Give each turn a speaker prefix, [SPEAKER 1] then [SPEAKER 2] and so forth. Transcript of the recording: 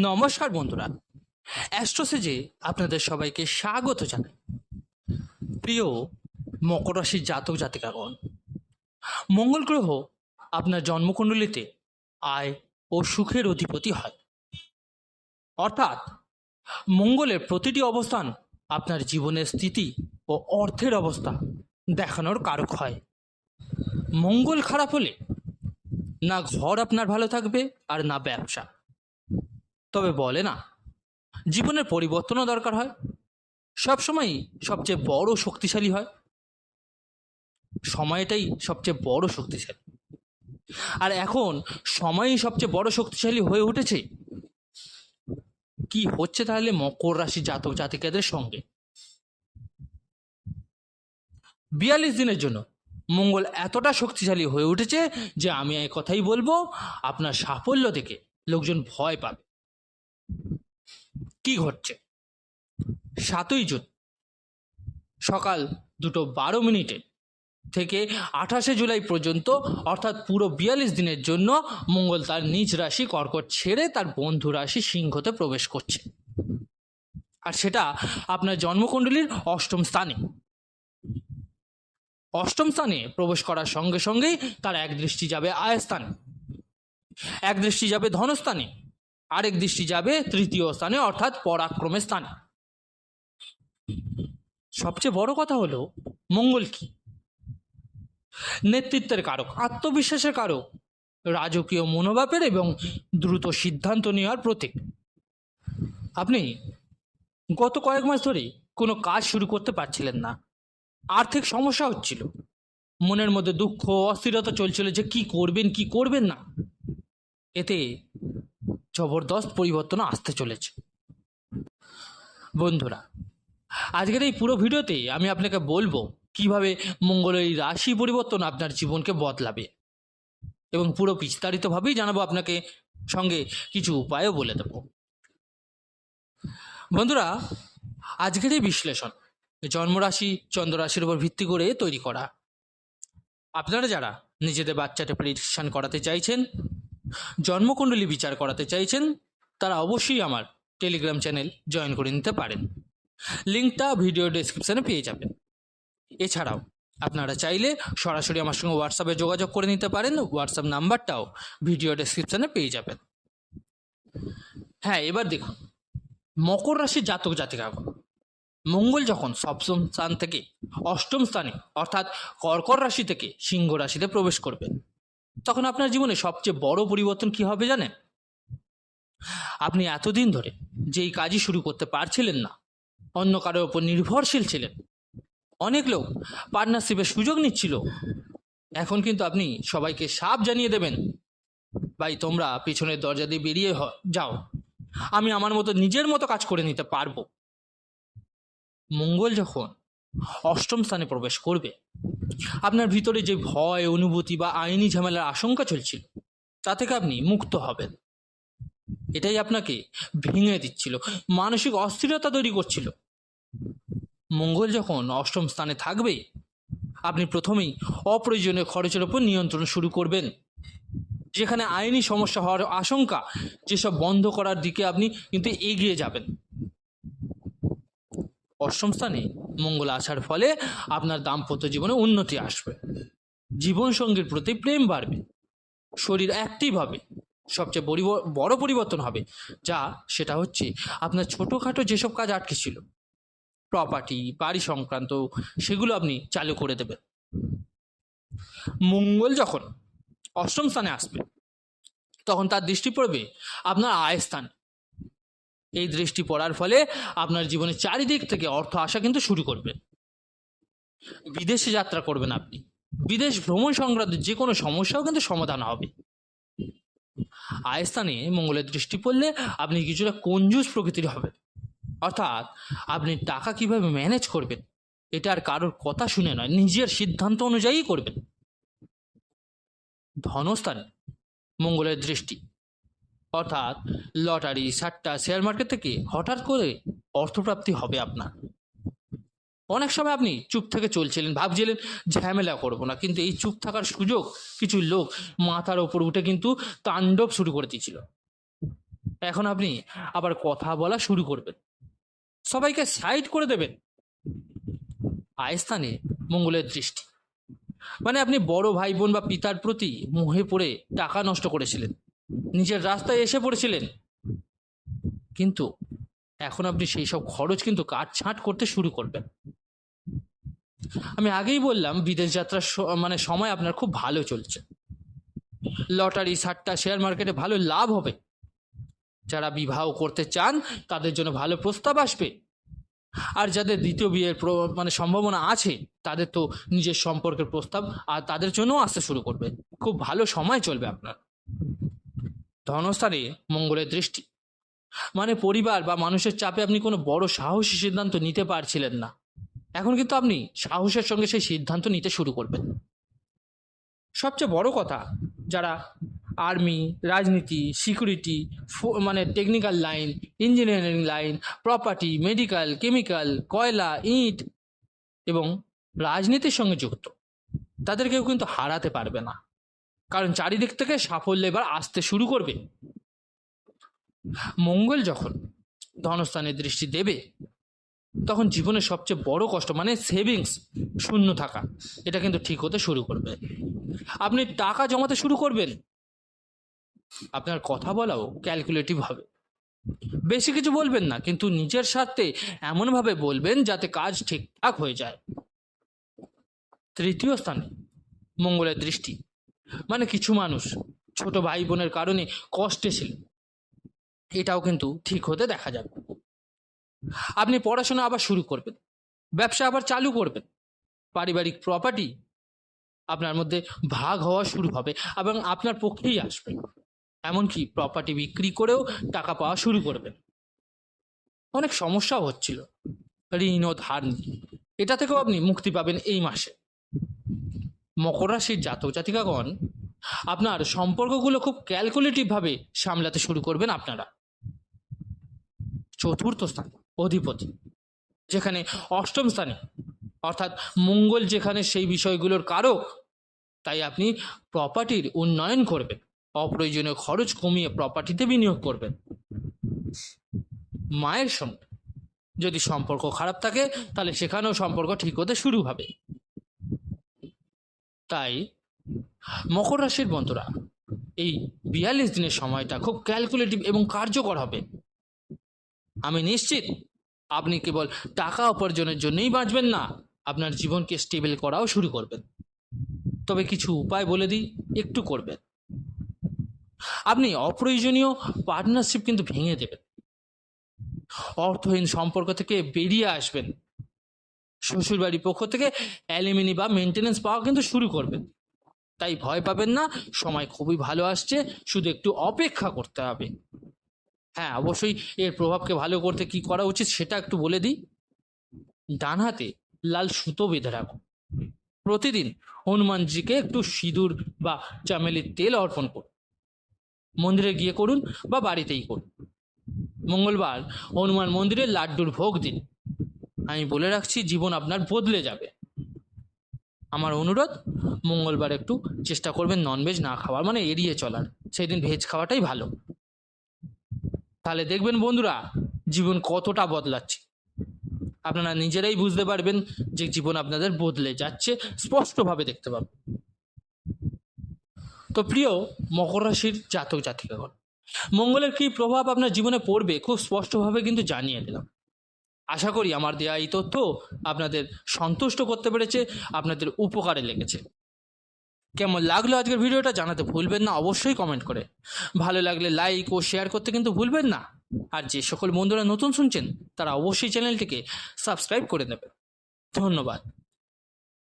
[SPEAKER 1] নমস্কার বন্ধুরা, অ্যাস্ট্রোসেজে আপনাদের সবাইকে স্বাগত জানাই। প্রিয় মকর রাশির জাতক জাতিকাগণ, মঙ্গল গ্রহ আপনার জন্মকুণ্ডলিতে আয় ও সুখের অধিপতি হয়। অর্থাৎ মঙ্গলের প্রতিটি অবস্থান আপনার জীবনের স্থিতি ও অর্থের অবস্থা দেখানোর কারক হয়। মঙ্গল খারাপ হলে না ঘর আপনার ভালো থাকবে আর না ব্যবসা। তবে বলে না, জীবনের পরিবর্তনও দরকার হয়। সবসময়ই সবচেয়ে বড় শক্তিশালী হয়, সময়টাই সবচেয়ে বড় শক্তিশালী। আর এখন সময়ই সবচেয়ে বড় শক্তিশালী হয়ে উঠেছে। কি হচ্ছে তাহলে মকর রাশি জাতক জাতিকাদের সঙ্গে? 42 দিনের জন্য মঙ্গল এতটা শক্তিশালী হয়ে উঠেছে যে আমি এই কথাই বলবো, আপনার সাফল্য দেখে লোকজন ভয় পাবে। কি ঘটছে? 7ই জুন সকাল 2:12 থেকে 28শে জুলাই পর্যন্ত, অর্থাৎ পুরো 42 দিনের জন্য মঙ্গল তার নিজ রাশি কর্কট ছেড়ে তার বন্ধু রাশি সিংহতে প্রবেশ করছে। আর সেটা আপনার জন্মকুণ্ডলীর অষ্টম স্থানে। অষ্টম স্থানে প্রবেশ করার সঙ্গে সঙ্গেই তার এক দৃষ্টি যাবে আয়স্থানে, এক দৃষ্টি যাবে ধনস্থানে, আরেক দৃষ্টি যাবে তৃতীয় স্থানে অর্থাৎ পরাক্রমের স্থানে। সবচেয়ে বড় কথা হলো, মঙ্গল কি? নেতৃত্বের কারক, আত্মবিশ্বাসের কারক, রাজকীয় মনোভাবের এবং দ্রুত সিদ্ধান্ত নেওয়ার প্রতীক। আপনি গত কয়েক মাস ধরে কোনো কাজ শুরু করতে পারছিলেন না, আর্থিক সমস্যা হচ্ছিল, মনের মধ্যে দুঃখ অস্থিরতা চলছিল যে কি করবেন কি করবেন না। এতে জবরদস্ত পরিবর্তন আসতে চলেছে। বন্ধুরা, আজকের এই পুরো ভিডিওতে আমি আপনাকে বলবো কিভাবে মঙ্গলের এই রাশি পরিবর্তন আপনার জীবনকে বদলাবে, এবং পুরো বিস্তারিতভাবেই জানাবো আপনাকে, সঙ্গে কিছু উপায়ও বলে দেব। বন্ধুরা, আজকের এই বিশ্লেষণ জন্মরাশি চন্দ্ররাশির উপর ভিত্তি করে তৈরি করা। আপনারা যারা নিজেদের বাচ্চাটা প্রেডিকশন করাতে চাইছেন, জন্মকুণ্ডলী বিচার করাতে চাইছেন, তারা অবশ্যই আমার টেলিগ্রাম চ্যানেল জয়েন করে নিতে পারেন। লিঙ্কটা ভিডিও ডেসক্রিপশানে পেয়ে যাবেন। এছাড়াও আপনারা চাইলে সরাসরি আমার সঙ্গে হোয়াটসঅ্যাপে যোগাযোগ করে নিতে পারেন, হোয়াটসঅ্যাপ নাম্বারটাও ভিডিও ডেসক্রিপশানে পেয়ে যাবেন। হ্যাঁ, এবার দেখুন, মকর রাশির জাতক জাতিকাগণ, মঙ্গল যখন সপ্তম স্থান থেকে অষ্টম স্থানে অর্থাৎ কর্কট রাশি থেকে সিংহ রাশিতে প্রবেশ করবেন, তখন আপনার জীবনে সবচেয়ে বড় পরিবর্তন কি হবে জানেন? আপনি এতদিন ধরে যেই কাজই শুরু করতে পারছিলেন না, অন্য কারোর ওপর নির্ভরশীল ছিলেন, অনেক লোক পার্টনারশিপের সুযোগ নিচ্ছিল, এখন কিন্তু আপনি সবাইকে সাপ জানিয়ে দেবেন, ভাই তোমরা পিছনের দরজা দিয়ে বেরিয়ে যাও, আমি আমার মতো নিজের মতো কাজ করে নিতে পারবো। মঙ্গল যখন অষ্টম স্থানে প্রবেশ করবে, আপনার ভিতরে যে ভয় অনুভূতি বা আইনি ঝামেলার আশঙ্কা চলছিল, তা থেকে আপনি মুক্ত হবেন। এটাই আপনাকে ভেঙে দিচ্ছিল, মানসিক অস্থিরতা তৈরি করছিল। মঙ্গল যখন অষ্টম স্থানে থাকবে, আপনি প্রথমেই অপ্রয়োজনীয় খরচের ওপর নিয়ন্ত্রণ শুরু করবেন। যেখানে আইনি সমস্যা হওয়ার আশঙ্কা, যেসব বন্ধ করার দিকে আপনি কিন্তু এগিয়ে যাবেন। অষ্টম স্থানে মঙ্গল আসার ফলে আপনার দাম্পত্য জীবনে উন্নতি আসবে, জীবনসঙ্গীর প্রতি প্রেম বাড়বে, শরীর অ্যাক্টিভ হবে। সবচেয়ে বড় পরিবর্তন হবে সেটা হচ্ছে আপনার ছোটোখাটো যেসব কাজ আটকে ছিল, প্রপার্টি বাড়ি সংক্রান্ত, সেগুলো আপনি চালু করে দেবেন। মঙ্গল যখন অষ্টম স্থানে আসবে, তখন তার দৃষ্টি পড়বে আপনার আয় স্থান। এই দৃষ্টি পড়ার ফলে আপনার জীবনে চারিদিক থেকে অর্থ আসা কিন্তু শুরু করবে। বিদেশে যাত্রা করবেন আপনি, বিদেশ ভ্রমণ সংক্রান্ত যে কোনো সমস্যাও কিন্তু সমাধান হবে। আয়স্থানে মঙ্গলের দৃষ্টি পড়লে আপনি কিছুটা কঞ্জুস প্রকৃতির হবেন, অর্থাৎ আপনি টাকা কিভাবে ম্যানেজ করবেন এটা আর কারোর কথা শুনে নয়, নিজের সিদ্ধান্ত অনুযায়ী করবেন। ধনস্থানে মঙ্গলের দৃষ্টি, অর্থাৎ লটারি সাট্টা শেয়ার মার্কেট থেকে হঠাৎ করে অর্থপ্রাপ্তি হবে আপনার। অনেক সময় আপনি চুপ থেকে চলছিলেন, ভাবছিলেন ঝামেলা করবো না, কিন্তু এই চুপ থাকার সুযোগ কিছু লোক মাথার ওপর উঠে কিন্তু তাণ্ডব শুরু করে দিয়েছিল। এখন আপনি আবার কথা বলা শুরু করবেন, সবাইকে সাইড করে দেবেন। আয়স্থানে মঙ্গলের দৃষ্টি, মানে আপনি বড় ভাই বোন বা পিতার প্রতি মোহে পড়ে টাকা নষ্ট করেছিলেন, নিজের রাস্তায় এসে পড়েছিলেন, কিন্তু এখন আপনি সেই সব খরচ কিন্তু কাটছাঁট করতে শুরু করবেন। আমি আগেই বললাম বিদেশ যাত্রার মানে সময় আপনার খুব ভালো চলছে। লটারি, সাট্টা, শেয়ার মার্কেটে ভালো লাভ হবে। যারা বিবাহ করতে চান তাদের জন্য ভালো প্রস্তাব আসবে। আর যাদের দ্বিতীয় বিয়ের মানে সম্ভাবনা আছে তাদের তো নিজের সম্পর্কের প্রস্তাব আর তাদের জন্যও আসতে শুরু করবে। খুব ভালো সময় চলবে আপনার। ধনস্থানে মঙ্গলের দৃষ্টি, মানে পরিবার বা মানুষের চাপে আপনি কোনো বড় সাহসী সিদ্ধান্ত নিতে পারছিলেন না, এখন কিন্তু আপনি সাহসের সঙ্গে সেই সিদ্ধান্ত নিতে শুরু করবেন। সবচেয়ে বড় কথা, যারা আর্মি, রাজনীতি, সিকিউরিটি, মানে technical line, engineering line, property, medical, chemical, কয়লা, ইট এবং রাজনীতির সঙ্গে যুক্ত, তাদের কেউ কিন্তু হারাতে পারবে না, কারণ চারিদিক থেকে সাফল্য এবার আসতে শুরু করবে। মঙ্গল যখন ধনস্থানে দৃষ্টি দেবে তখন জীবনের সবচেয়ে বড় কষ্ট, মানে সেভিংস শূন্য থাকা, এটা কিন্তু ঠিক হতে শুরু করবে। আপনি টাকা জমাতে শুরু করবেন। আপনার কথা বলাও ক্যালকুলেটিভ হবে। বেশি কিছু বলবেন না, কিন্তু নিজের স্বার্থে এমনভাবে বলবেন যাতে কাজ ঠিকঠাক হয়ে যায়। তৃতীয় স্থানে মঙ্গলের দৃষ্টি, মানে কিছু মানুষ ছোট ভাই বোনের কারণে কষ্টে ছিল, এটাও কিন্তু ঠিক হতে দেখা যাবে। আপনি পড়াশোনা আবার শুরু করবেন, ব্যবসা আবার চালু করবেন, পারিবারিক প্রপার্টি আপনার মধ্যে ভাগ হওয়া শুরু হবে এবং আপনার পক্ষেই আসবে। এমনকি প্রপার্টি বিক্রি করেও টাকা পাওয়া শুরু করবেন। অনেক সমস্যাও হচ্ছিল, ঋণ ও ধার নিয়ে, এটা থেকেও আপনি মুক্তি পাবেন এই মাসে। মকর রাশির জাতক জাতিকাগণ, আপনার সম্পর্কগুলো খুব ক্যালকুলেটিভভাবে সামলাতে শুরু করবেন আপনারা। চতুর্থ স্থান অধিপতি, যেখানে অষ্টম স্থানে, অর্থাৎ মঙ্গল যেখানে সেই বিষয়গুলোর কারক, তাই আপনি প্রপার্টির উন্নয়ন করবেন, অপ্রয়োজনীয় খরচ কমিয়ে প্রপার্টিতে বিনিয়োগ করবেন। মায়ের সঙ্গে যদি সম্পর্ক খারাপ থাকে তাহলে সেখানেও সম্পর্ক ঠিক হতে শুরু হবে। তাই মকর রাশির বন্ধুরা, এই 42 দিনের সময়টা খুব ক্যালকুলেটিভ এবং কার্যকর হবে। আমি নিশ্চিত আপনি কেবল টাকা উপার্জনের জন্যই বাঁচবেন না, আপনার জীবনকে স্টেবল করাও শুরু করবেন। তবে কিছু উপায় বলে দিই, একটু করবেন। আপনি অপ্রয়োজনীয় পার্টনারশিপ কিন্তু ভেঙে দেবেন, অর্থহীন সম্পর্ক থেকে বেরিয়ে আসবেন, শ্বশুরবাড়ির পক্ষ থেকে অ্যালিমিনি বা মেনটেনেন্স পাওয়া কিন্তু শুরু করবেন। তাই ভয় পাবেন না, সময় খুবই ভালো আসছে, শুধু একটু অপেক্ষা করতে হবে। হ্যাঁ, অবশ্যই এর প্রভাবকে ভালো করতে কি করা উচিত সেটা একটু বলে দিই। ডান হাতে লাল সুতো বেঁধে রাখুন। প্রতিদিন হনুমানজিকে একটু সিঁদুর বা চামেলির তেল অর্পণ করুন। মন্দিরে গিয়ে করুন বা বাড়িতেই করুন। মঙ্গলবার হনুমান মন্দিরে লাড্ডুর ভোগ দিন। আমি বলে রাখছি, জীবন আপনার বদলে যাবে। আমার অনুরোধ, মঙ্গলবার একটু চেষ্টা করবেন ননভেজ না খাওয়ার, মানে এড়িয়ে চলার। সেই দিন ভেজ খাওয়াটাই ভালো। তাহলে দেখবেন বন্ধুরা, জীবন কতটা বদলাচ্ছে। আপনারা নিজেরাই বুঝতে পারবেন যে জীবন আপনাদের বদলে যাচ্ছে, স্পষ্টভাবে দেখতে পাবেন। তো প্রিয় মকর রাশির জাতক জাতিকাগণ, মঙ্গলের কী প্রভাব আপনার জীবনে পড়বে খুব স্পষ্টভাবে কিন্তু জানিয়ে দিলাম। আশা করি আমার দেওয়া এই তথ্য আপনাদের সন্তুষ্ট করতে পেরেছে, আপনাদের উপকারে লেগেছে। কেমন লাগলো আজকের ভিডিওটা জানাতে ভুলবেন না, অবশ্যই কমেন্ট করে। ভালো লাগলে লাইক ও শেয়ার করতে কিন্তু ভুলবেন না। আর যে সকল বন্ধুরা নতুন শুনছেন তারা অবশ্যই চ্যানেলটিকে সাবস্ক্রাইব করে নেবেন। ধন্যবাদ।